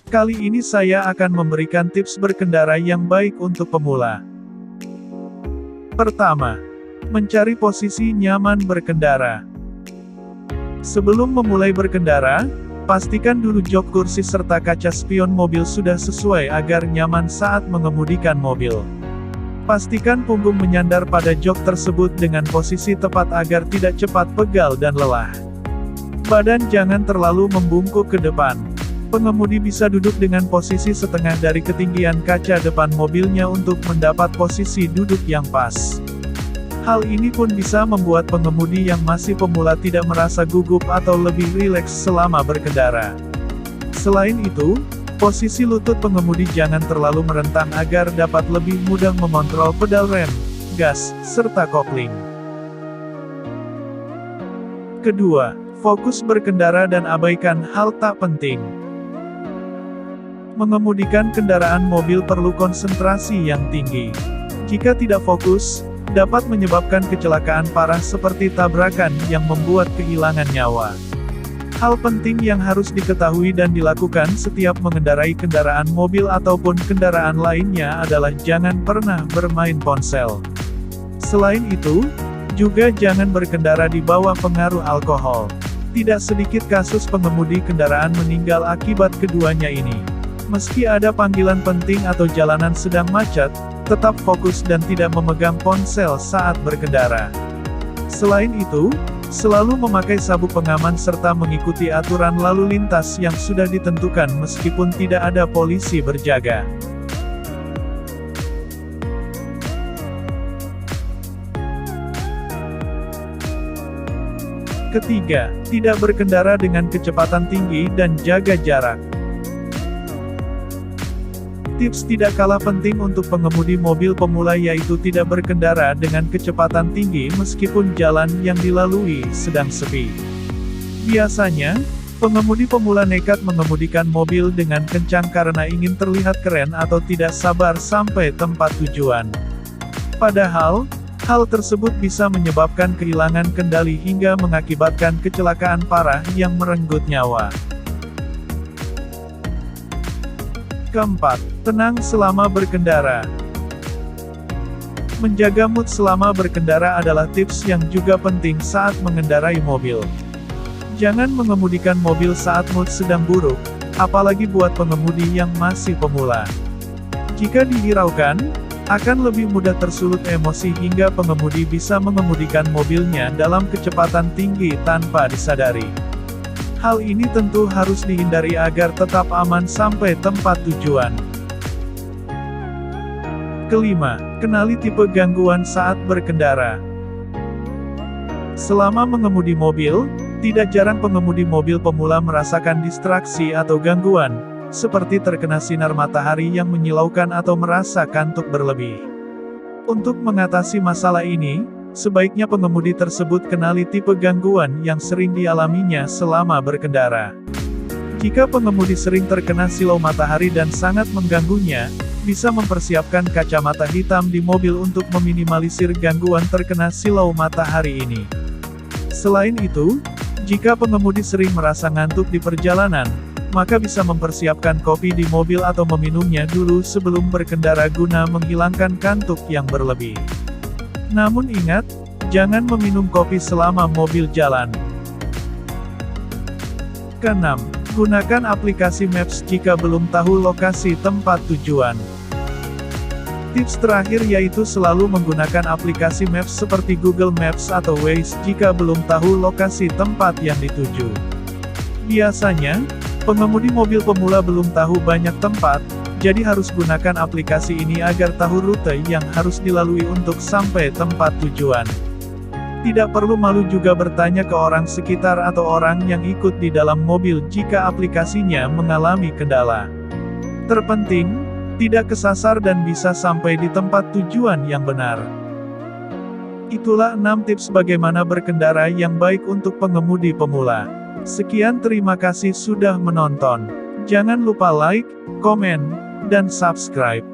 Kali ini saya akan memberikan tips berkendara yang baik untuk pemula. Pertama, mencari posisi nyaman berkendara. Sebelum memulai berkendara, pastikan dulu jok kursi serta kaca spion mobil sudah sesuai agar nyaman saat mengemudikan mobil. Pastikan punggung menyandar pada jok tersebut dengan posisi tepat agar tidak cepat pegal dan lelah. Badan jangan terlalu membungkuk ke depan. Pengemudi bisa duduk dengan posisi setengah dari ketinggian kaca depan mobilnya untuk mendapat posisi duduk yang pas. Hal ini pun bisa membuat pengemudi yang masih pemula tidak merasa gugup atau lebih rileks selama berkendara. Selain itu, posisi lutut pengemudi jangan terlalu merentang agar dapat lebih mudah mengontrol pedal rem, gas, serta kopling. Kedua, fokus berkendara dan abaikan hal tak penting. Mengemudikan kendaraan mobil perlu konsentrasi yang tinggi. Jika tidak fokus, dapat menyebabkan kecelakaan parah seperti tabrakan yang membuat kehilangan nyawa. Hal penting yang harus diketahui dan dilakukan setiap mengendarai kendaraan mobil ataupun kendaraan lainnya adalah jangan pernah bermain ponsel. Selain itu, juga jangan berkendara di bawah pengaruh alkohol. Tidak sedikit kasus pengemudi kendaraan meninggal akibat keduanya ini. Meski ada panggilan penting atau jalanan sedang macet, tetap fokus dan tidak memegang ponsel saat berkendara. Selain itu, selalu memakai sabuk pengaman serta mengikuti aturan lalu lintas yang sudah ditentukan meskipun tidak ada polisi berjaga. Ketiga, tidak berkendara dengan kecepatan tinggi dan jaga jarak. Tips tidak kalah penting untuk pengemudi mobil pemula yaitu tidak berkendara dengan kecepatan tinggi meskipun jalan yang dilalui sedang sepi. Biasanya, pengemudi pemula nekat mengemudikan mobil dengan kencang karena ingin terlihat keren atau tidak sabar sampai tempat tujuan. Padahal, hal tersebut bisa menyebabkan kehilangan kendali hingga mengakibatkan kecelakaan parah yang merenggut nyawa. Keempat, tenang selama berkendara. Menjaga mood selama berkendara adalah tips yang juga penting saat mengendarai mobil. Jangan mengemudikan mobil saat mood sedang buruk, apalagi buat pengemudi yang masih pemula. Jika dihiraukan, akan lebih mudah tersulut emosi hingga pengemudi bisa mengemudikan mobilnya dalam kecepatan tinggi tanpa disadari. Hal ini tentu harus dihindari agar tetap aman sampai tempat tujuan. Kelima, kenali tipe gangguan saat berkendara. Selama mengemudi mobil, tidak jarang pengemudi mobil pemula merasakan distraksi atau gangguan, seperti terkena sinar matahari yang menyilaukan atau merasa kantuk berlebih. Untuk mengatasi masalah ini, sebaiknya pengemudi tersebut kenali tipe gangguan yang sering dialaminya selama berkendara. Jika pengemudi sering terkena silau matahari dan sangat mengganggunya, bisa mempersiapkan kacamata hitam di mobil untuk meminimalisir gangguan terkena silau matahari ini. Selain itu, jika pengemudi sering merasa ngantuk di perjalanan, maka bisa mempersiapkan kopi di mobil atau meminumnya dulu sebelum berkendara guna menghilangkan kantuk yang berlebih. Namun ingat, jangan meminum kopi selama mobil jalan. Keenam, gunakan aplikasi Maps jika belum tahu lokasi tempat tujuan. Tips terakhir yaitu selalu menggunakan aplikasi Maps seperti Google Maps atau Waze jika belum tahu lokasi tempat yang dituju. Biasanya, pengemudi mobil pemula belum tahu banyak tempat, jadi harus gunakan aplikasi ini agar tahu rute yang harus dilalui untuk sampai tempat tujuan. Tidak perlu malu juga bertanya ke orang sekitar atau orang yang ikut di dalam mobil jika aplikasinya mengalami kendala. Terpenting, tidak kesasar dan bisa sampai di tempat tujuan yang benar. Itulah 6 tips bagaimana berkendara yang baik untuk pengemudi pemula. Sekian, terima kasih sudah menonton. Jangan lupa like, komen, dan subscribe.